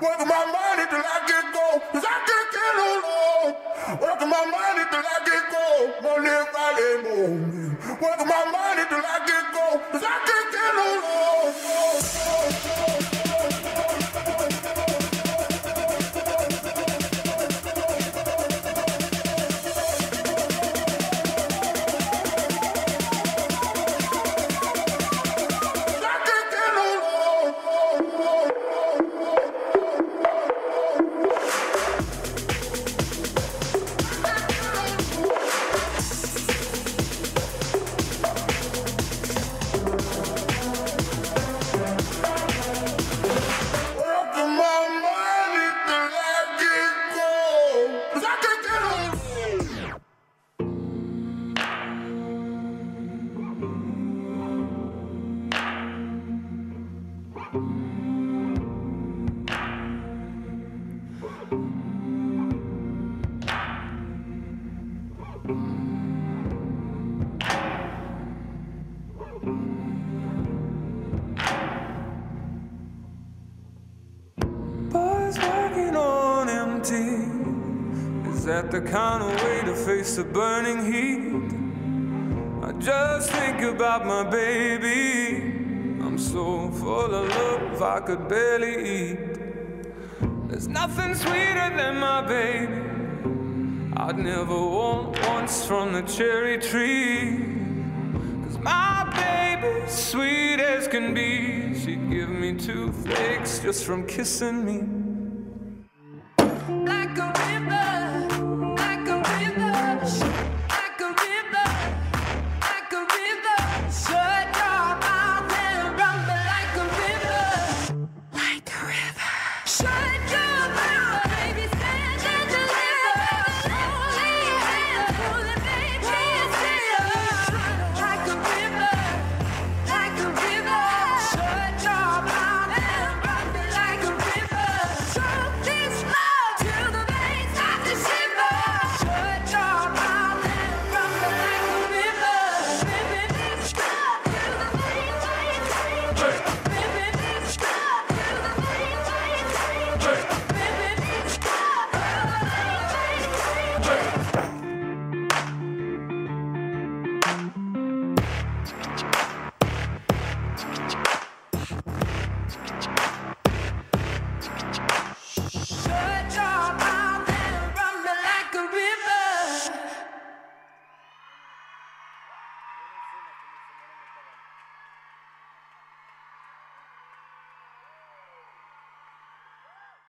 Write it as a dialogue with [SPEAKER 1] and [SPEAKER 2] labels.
[SPEAKER 1] Working my money till I get gold, 'cause I can't get no love. Working my money till I get gold, money valley morning. Working my money till I get gold, 'cause I can't get no love.
[SPEAKER 2] Bars working on empty. Is that the kind of way to face the burning heat? I just think about my baby. I'm so full of love I could barely eat. There's nothing sweeter than my baby. I'd never want once from the cherry tree. 'Cause my baby's sweet as can be. She'd give me toothaches just from kissing me.